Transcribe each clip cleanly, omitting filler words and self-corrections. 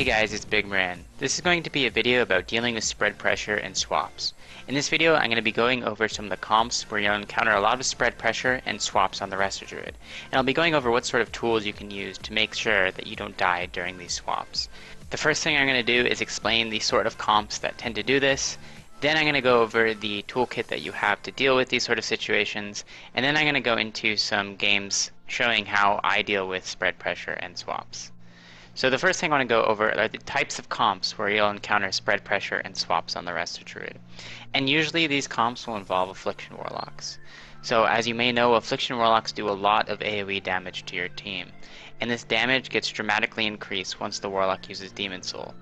guys, it's Big Moran. This is going to be a video about dealing with spread pressure and swaps. In this video, I'm going to be going over some of the comps where you'll encounter a lot of spread pressure and swaps on the Resto Druid. And I'll be going over what sort of tools you can use to make sure that you don't die during these swaps. The first thing I'm going to do is explain the sort of comps that tend to do this. Then I'm going to go over the toolkit that you have to deal with these sort of situations. And then I'm going to go into some games showing how I deal with spread pressure and swaps. So the first thing I want to go over are the types of comps where you'll encounter spread pressure and swaps on the Resto Druid. And usually these comps will involve Affliction Warlocks. So as you may know, Affliction Warlocks do a lot of AoE damage to your team. And this damage gets dramatically increased once the Warlock uses Demon Soul.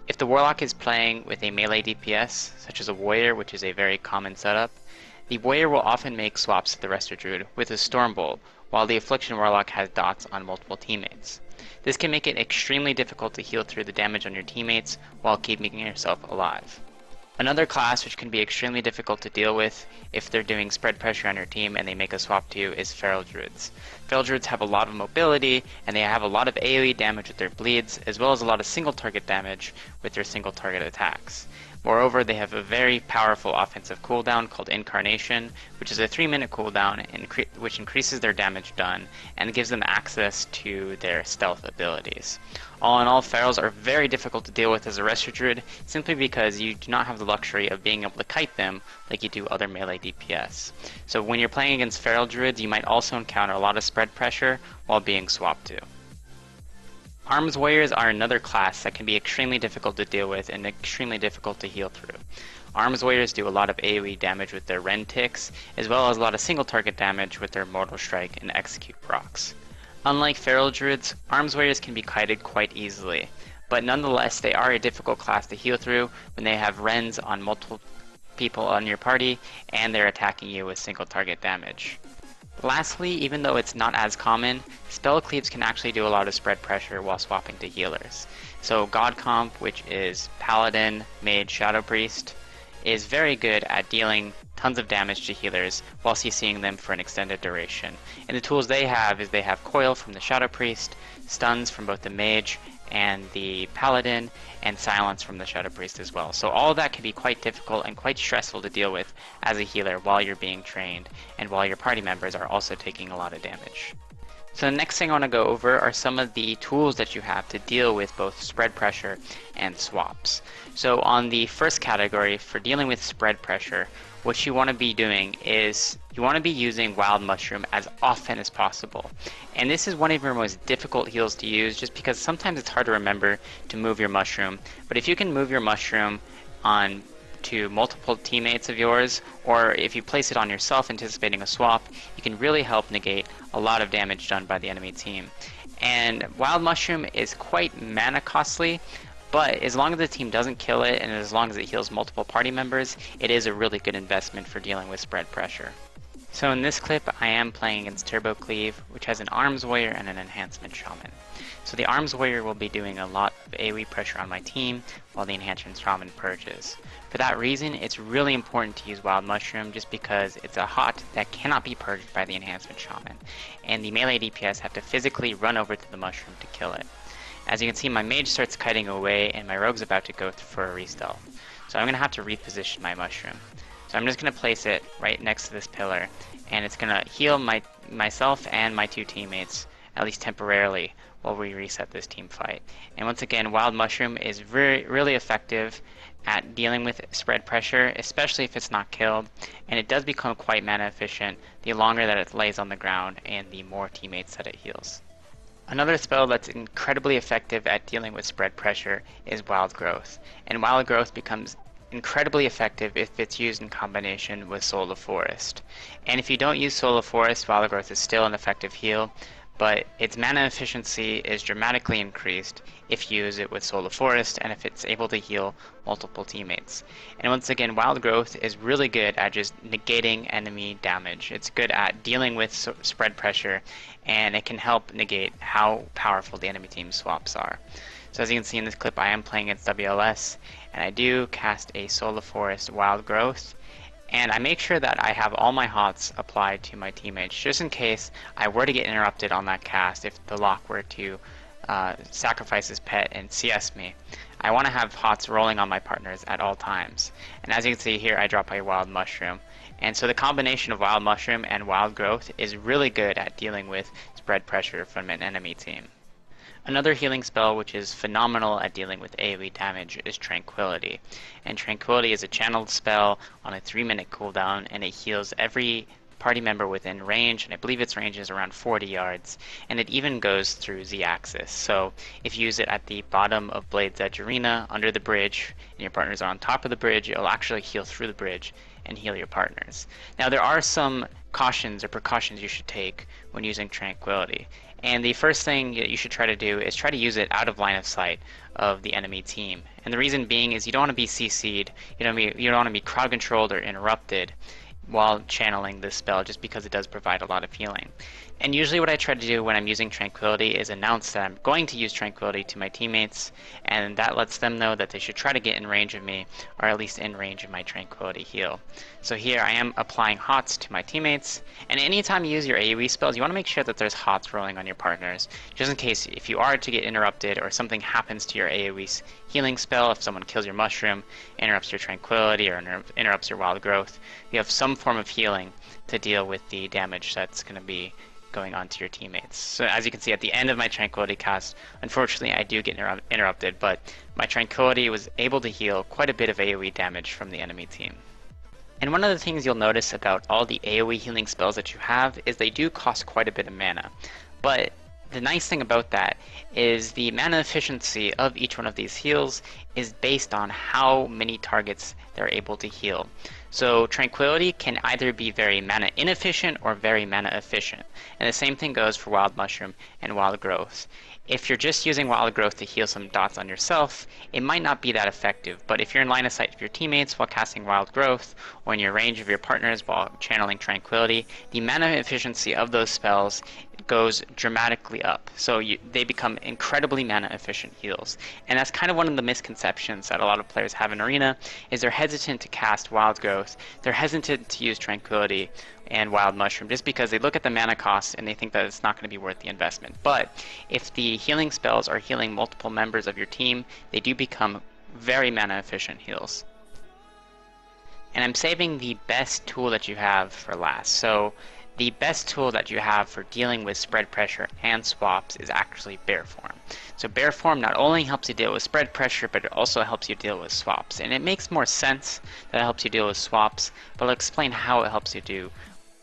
If the Warlock is playing with a melee DPS, such as a Warrior, which is a very common setup, the Warrior will often make swaps to the Resto Druid with a Stormbolt, while the Affliction Warlock has dots on multiple teammates. This can make it extremely difficult to heal through the damage on your teammates while keeping yourself alive. Another class which can be extremely difficult to deal with if they're doing spread pressure on your team and they make a swap to you is Feral Druids. Feral Druids have a lot of mobility and they have a lot of AoE damage with their bleeds, as well as a lot of single target damage with their single target attacks. Moreover, they have a very powerful offensive cooldown called Incarnation, which is a 3-minute cooldown which increases their damage done and gives them access to their stealth abilities. All in all, Ferals are very difficult to deal with as a Resto Druid simply because you do not have the luxury of being able to kite them like you do other melee DPS. So when you're playing against Feral Druids, you might also encounter a lot of spread pressure while being swapped to. Arms Warriors are another class that can be extremely difficult to deal with and extremely difficult to heal through. Arms Warriors do a lot of AoE damage with their Rend ticks, as well as a lot of single target damage with their Mortal Strike and Execute procs. Unlike Feral Druids, Arms Warriors can be kited quite easily, but nonetheless they are a difficult class to heal through when they have Rends on multiple people on your party and they're attacking you with single target damage. Lastly, even though it's not as common, spell cleaves can actually do a lot of spread pressure while swapping to healers. So God Comp, which is Paladin, Mage, Shadow Priest, is very good at dealing tons of damage to healers while CCing them for an extended duration. And the tools they have is they have Coil from the Shadow Priest, stuns from both the Mage and the Paladin, and silence from the Shadow Priest as well. So all of that can be quite difficult and quite stressful to deal with as a healer while you're being trained and while your party members are also taking a lot of damage. So the next thing I want to go over are some of the tools that you have to deal with both spread pressure and swaps. So on the first category, for dealing with spread pressure, what you want to be doing is you want to be using Wild Mushroom as often as possible. And this is one of your most difficult heals to use just because sometimes it's hard to remember to move your mushroom. But if you can move your mushroom on to multiple teammates of yours, or if you place it on yourself anticipating a swap, you can really help negate a lot of damage done by the enemy team. And Wild Mushroom is quite mana costly, but as long as the team doesn't kill it and as long as it heals multiple party members, it is a really good investment for dealing with spread pressure. So in this clip, I am playing against Turbo Cleave, which has an Arms Warrior and an Enhancement Shaman. So the Arms Warrior will be doing a lot of AoE pressure on my team, while the Enhancement Shaman purges. For that reason, it's really important to use Wild Mushroom just because it's a hot that cannot be purged by the Enhancement Shaman, and the melee DPS have to physically run over to the mushroom to kill it. As you can see, my mage starts kiting away and my rogue's about to go for a re-stealth. So I'm going to have to reposition my mushroom. So I'm just going to place it right next to this pillar, and it's going to heal myself and my two teammates, at least temporarily, while we reset this team fight. And once again, Wild Mushroom is really effective at dealing with spread pressure, especially if it's not killed, and it does become quite mana efficient the longer that it lays on the ground and the more teammates that it heals. Another spell that's incredibly effective at dealing with spread pressure is Wild Growth, and Wild Growth becomes incredibly effective if it's used in combination with Soul of Forest. And if you don't use Soul of Forest, Wild Growth is still an effective heal, but its mana efficiency is dramatically increased if you use it with Soul of Forest and if it's able to heal multiple teammates. And once again, Wild Growth is really good at just negating enemy damage. It's good at dealing with spread pressure, and it can help negate how powerful the enemy team swaps are. So as you can see in this clip, I am playing against WLS, and I do cast a Soul of Forest Wild Growth, and I make sure that I have all my HOTS applied to my teammates, just in case I were to get interrupted on that cast if the lock were to sacrifice his pet and CS me, I want to have HOTS rolling on my partners at all times. And as you can see here, I drop a Wild Mushroom. And so the combination of Wild Mushroom and Wild Growth is really good at dealing with spread pressure from an enemy team. Another healing spell which is phenomenal at dealing with AoE damage is Tranquility. And Tranquility is a channeled spell on a 3-minute cooldown, and it heals every party member within range, and I believe its range is around 40 yards, and it even goes through Z-axis. So if you use it at the bottom of Blade's Edge Arena, under the bridge, and your partners are on top of the bridge, it'll actually heal through the bridge and heal your partners. Now there are some cautions or precautions you should take when using Tranquility. And the first thing that you should try to do is try to use it out of line of sight of the enemy team. And the reason being is you don't want to be CC'd, you don't want to be crowd controlled or interrupted while channeling this spell, just because it does provide a lot of healing. And usually what I try to do when I'm using Tranquility is announce that I'm going to use Tranquility to my teammates, and that lets them know that they should try to get in range of me, or at least in range of my Tranquility heal. So here I am applying HOTS to my teammates, and anytime you use your AoE spells, you want to make sure that there's HOTS rolling on your partners, just in case if you are to get interrupted or something happens to your AoE healing spell, if someone kills your mushroom, interrupts your Tranquility, or interrupts your Wild Growth, you have some form of healing to deal with the damage that's going to be going on to your teammates. So as you can see at the end of my Tranquility cast, unfortunately I do get interrupted, but my Tranquility was able to heal quite a bit of AoE damage from the enemy team. And one of the things you'll notice about all the AoE healing spells that you have is they do cost quite a bit of mana. But the nice thing about that is the mana efficiency of each one of these heals is based on how many targets they're able to heal. So Tranquility can either be very mana inefficient or very mana efficient. And the same thing goes for Wild Mushroom and Wild Growth. If you're just using Wild Growth to heal some dots on yourself, it might not be that effective, but if you're in line of sight of your teammates while casting Wild Growth, or in your range of your partners while channeling Tranquility, the mana efficiency of those spells goes dramatically up. So they become incredibly mana efficient heals. And that's kind of one of the misconceptions that a lot of players have in Arena, is they're hesitant to cast Wild Growth, they're hesitant to use Tranquility and Wild Mushroom just because they look at the mana cost and they think that it's not going to be worth the investment. But if the healing spells are healing multiple members of your team, they do become very mana efficient heals. And I'm saving the best tool that you have for last. So the best tool that you have for dealing with spread pressure and swaps is actually Bear Form. So Bear Form not only helps you deal with spread pressure, but it also helps you deal with swaps. And it makes more sense that it helps you deal with swaps, but I'll explain how it helps you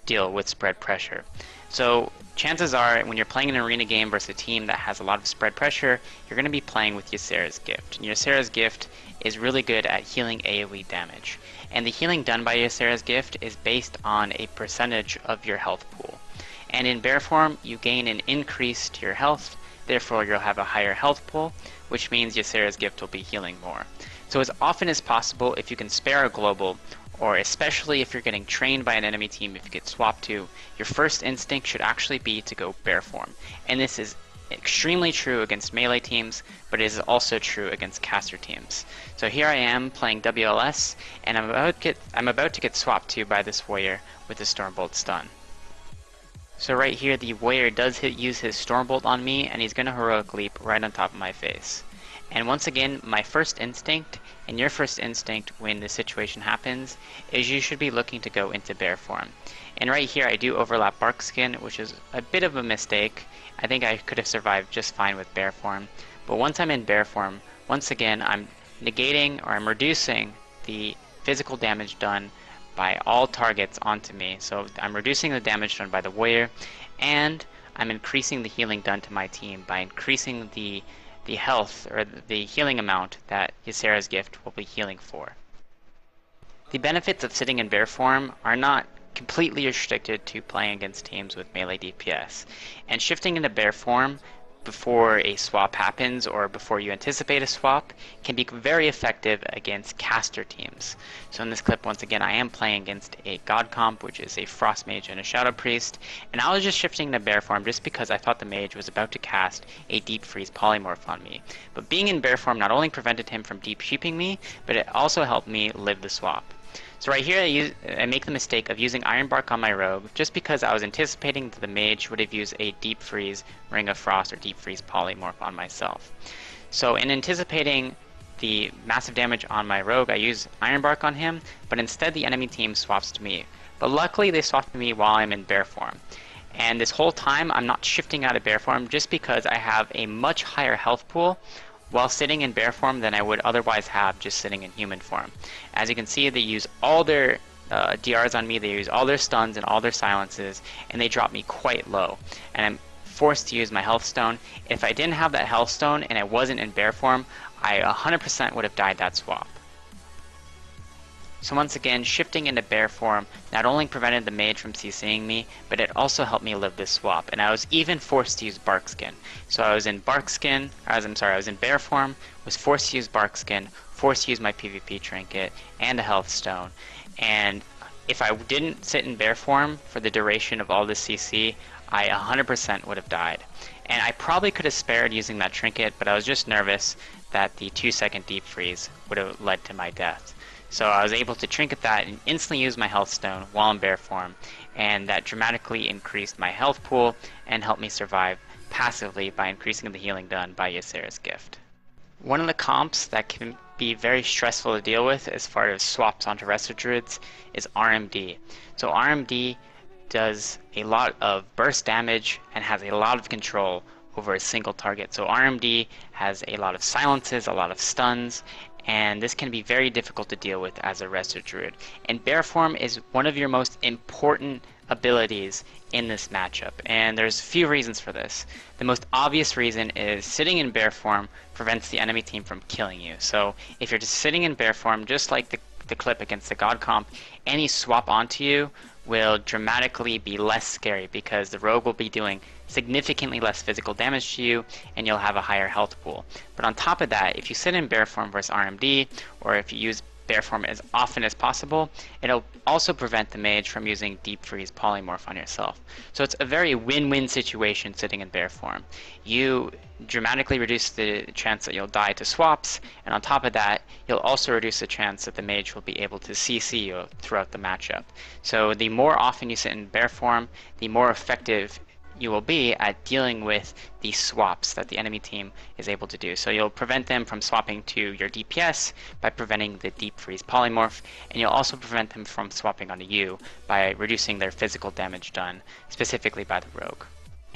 deal with spread pressure. So chances are when you're playing an arena game versus a team that has a lot of spread pressure, you're going to be playing with Ysera's Gift. And Ysera's Gift is really good at healing AoE damage. And the healing done by Ysera's Gift is based on a percentage of your health pool. And in Bear Form, you gain an increase to your health, therefore you'll have a higher health pool, which means Ysera's Gift will be healing more. So as often as possible, if you can spare a global, or especially if you're getting trained by an enemy team, if you get swapped to, your first instinct should actually be to go Bear Form. And this is extremely true against melee teams, but it is also true against caster teams. So here I am playing WLS, and I'm about to get swapped to by this warrior with the Stormbolt stun. So right here the warrior does use his Stormbolt on me, and he's going to heroic leap right on top of my face. And once again, my first instinct, and your first instinct when this situation happens, is you should be looking to go into Bear Form. And right here I do overlap Bark Skin, which is a bit of a mistake. I think I could have survived just fine with Bear Form. But once I'm in Bear Form, once again I'm negating, or I'm reducing the physical damage done by all targets onto me. So I'm reducing the damage done by the warrior, and I'm increasing the healing done to my team by increasing the health, or the healing amount that Ysera's Gift will be healing for. The benefits of sitting in Bear Form are not completely restricted to playing against teams with melee DPS, and shifting into Bear Form before a swap happens or before you anticipate a swap can be very effective against caster teams. So in this clip, once again, I am playing against a God comp, which is a Frost Mage and a Shadow Priest, and I was just shifting to Bear Form just because I thought the mage was about to cast a Deep Freeze Polymorph on me. But being in Bear Form not only prevented him from deep sheeping me, but it also helped me live the swap. So right here I make the mistake of using Iron Bark on my rogue just because I was anticipating that the mage would have used a Deep Freeze Ring of Frost or Deep Freeze Polymorph on myself. So in anticipating the massive damage on my rogue, I use Iron Bark on him, but instead the enemy team swaps to me. But luckily they swapped to me while I'm in bear form. And this whole time I'm not shifting out of bear form just because I have a much higher health pool while sitting in bear form than I would otherwise have just sitting in human form. As you can see, they use all their DRs on me, they use all their stuns and all their silences, and they drop me quite low. And I'm forced to use my health stone. If I didn't have that health stone and I wasn't in bear form, I 100% would have died that swap. So once again, shifting into bear form not only prevented the mage from CCing me, but it also helped me live this swap, and I was even forced to use bark skin. So I was in I was in bear form, was forced to use bark skin, forced to use my PvP trinket, and a health stone. And if I didn't sit in bear form for the duration of all this CC, I 100% would have died. And I probably could have spared using that trinket, but I was just nervous that the 2-second deep freeze would have led to my death. So I was able to trinket that and instantly use my health stone while in bear form, and that dramatically increased my health pool and helped me survive passively by increasing the healing done by Ysera's gift. One of the comps that can be very stressful to deal with as far as swaps onto Resto Druids is RMD. So RMD does a lot of burst damage and has a lot of control over a single target. So RMD has a lot of silences, a lot of stuns, and this can be very difficult to deal with as a Resto Druid. And bear form is one of your most important abilities in this matchup, and there's a few reasons for this. The most obvious reason is sitting in bear form prevents the enemy team from killing you. So if you're just sitting in bear form, just like the clip against the God comp, any swap onto you will dramatically be less scary because the rogue will be doing significantly less physical damage to you and you'll have a higher health pool. But on top of that, if you sit in bear form versus RMD, or if you use bear form as often as possible, it'll also prevent the mage from using Deep Freeze Polymorph on yourself. So it's a very win-win situation sitting in bear form. You dramatically reduce the chance that you'll die to swaps, and on top of that, you'll also reduce the chance that the mage will be able to CC you throughout the matchup. So the more often you sit in bear form, the more effective you will be at dealing with the swaps that the enemy team is able to do. So you'll prevent them from swapping to your DPS by preventing the Deep Freeze Polymorph, and you'll also prevent them from swapping onto you by reducing their physical damage done, specifically by the rogue.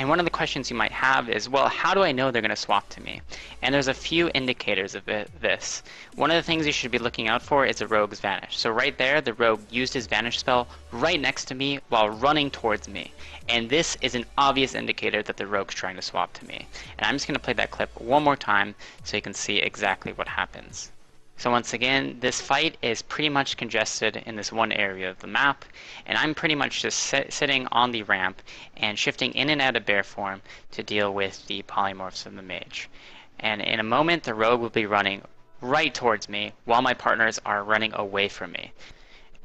And one of the questions you might have is, well, how do I know they're going to swap to me? And there's a few indicators of this. One of the things you should be looking out for is a rogue's vanish. So right there, the rogue used his vanish spell right next to me while running towards me. And this is an obvious indicator that the rogue's trying to swap to me. And I'm just going to play that clip one more time so you can see exactly what happens. So once again, this fight is pretty much congested in this one area of the map, and I'm pretty much just sitting on the ramp and shifting in and out of bear form to deal with the polymorphs of the mage. And in a moment, the rogue will be running right towards me while my partners are running away from me.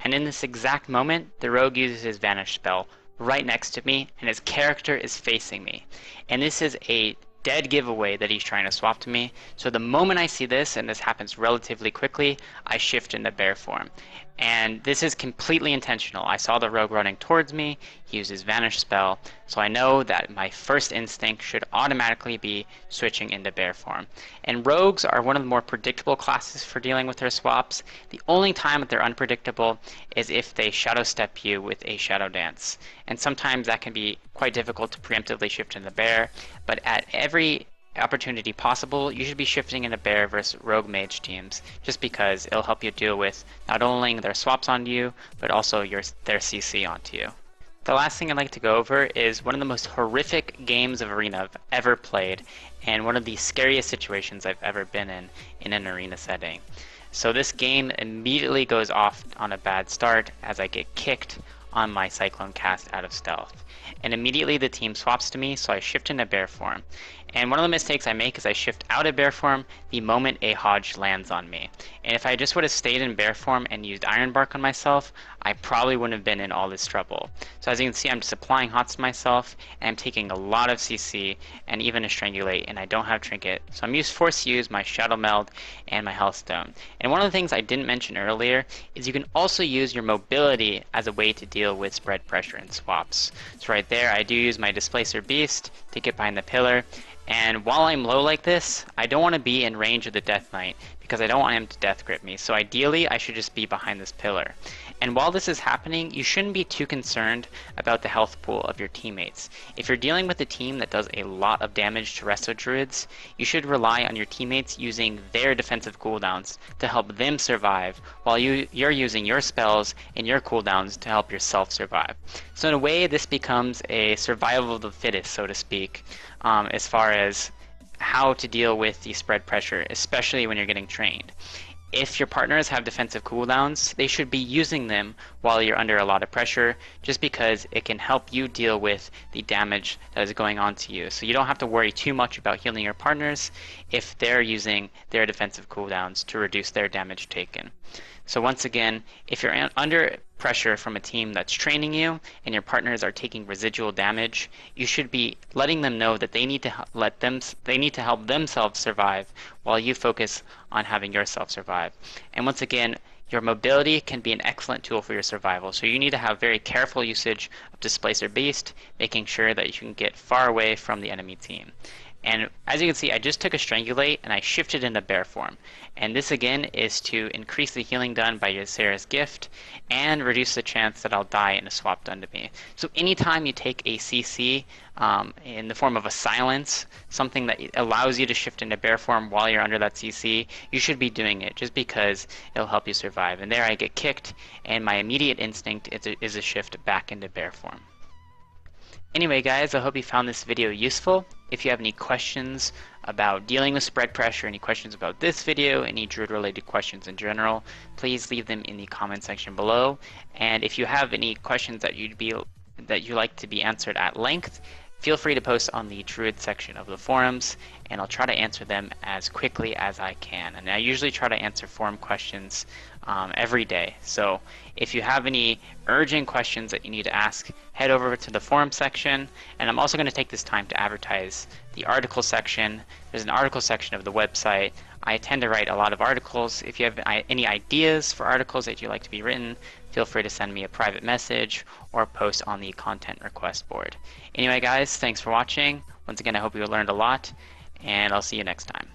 And in this exact moment, the rogue uses his vanish spell right next to me, and his character is facing me. And this is a dead giveaway that he's trying to swap to me. So the moment I see this, and this happens relatively quickly, I shift into bear form. And this is completely intentional. I saw the rogue running towards me, he used his vanish spell, so I know that my first instinct should automatically be switching into bear form. And rogues are one of the more predictable classes for dealing with their swaps. The only time that they're unpredictable is if they shadow step you with a shadow dance. And sometimes that can be quite difficult to preemptively shift into bear, but at every opportunity possible, you should be shifting into bear versus rogue mage teams, just because it'll help you deal with not only their swaps onto you, but also their CC onto you. The last thing I'd like to go over is one of the most horrific games of Arena I've ever played, and one of the scariest situations I've ever been in an arena setting. So this game immediately goes off on a bad start as I get kicked on my Cyclone cast out of stealth. And immediately the team swaps to me, so I shift into bear form. And one of the mistakes I make is I shift out of bear form the moment a Hodge lands on me. And if I just would have stayed in bear form and used Iron Bark on myself, I probably wouldn't have been in all this trouble. So as you can see, I'm just applying hots to myself, and I'm taking a lot of CC and even a Strangulate, and I don't have Trinket. So I'm forced to use my Shadow Meld and my Health Stone. And one of the things I didn't mention earlier is you can also use your mobility as a way to deal with spread pressure in swaps. So right there, I do use my Displacer Beast to get behind the pillar. And while I'm low like this, I don't want to be in range of the Death Knight because I don't want him to death grip me. So ideally, I should just be behind this pillar. And while this is happening, you shouldn't be too concerned about the health pool of your teammates. If you're dealing with a team that does a lot of damage to Resto Druids, you should rely on your teammates using their defensive cooldowns to help them survive, while you're using your spells and your cooldowns to help yourself survive. So in a way, this becomes a survival of the fittest, so to speak, as far as how to deal with the spread pressure, especially when you're getting trained. If your partners have defensive cooldowns, they should be using them while you're under a lot of pressure, just because it can help you deal with the damage that is going on to you. So you don't have to worry too much about healing your partners if they're using their defensive cooldowns to reduce their damage taken. So once again, if you're under pressure from a team that's training you and your partners are taking residual damage, you should be letting them know that they need to help themselves survive while you focus on having yourself survive. And once again, your mobility can be an excellent tool for your survival. So you need to have very careful usage of Displacer Beast, making sure that you can get far away from the enemy team. And as you can see, I just took a Strangulate and I shifted into bear form. And this again is to increase the healing done by Ysera's gift and reduce the chance that I'll die in a swap done to me. So anytime you take a CC in the form of a silence, something that allows you to shift into bear form while you're under that CC, you should be doing it just because it'll help you survive. And there I get kicked, and my immediate instinct is a shift back into bear form. Anyway guys, I hope you found this video useful. If you have any questions about dealing with spread pressure, any questions about this video, any Druid related questions in general, please leave them in the comment section below. And if you have any questions that you'd like to be answered at length, feel free to post on the Druid section of the forums, and I'll try to answer them as quickly as I can. And I usually try to answer forum questions every day. So if you have any urgent questions that you need to ask, head over to the forum section. And I'm also going to take this time to advertise the article section. There's an article section of the website. I tend to write a lot of articles. If you have any ideas for articles that you'd like to be written, feel free to send me a private message or post on the content request board. Anyway guys, thanks for watching. Once again, I hope you learned a lot, and I'll see you next time.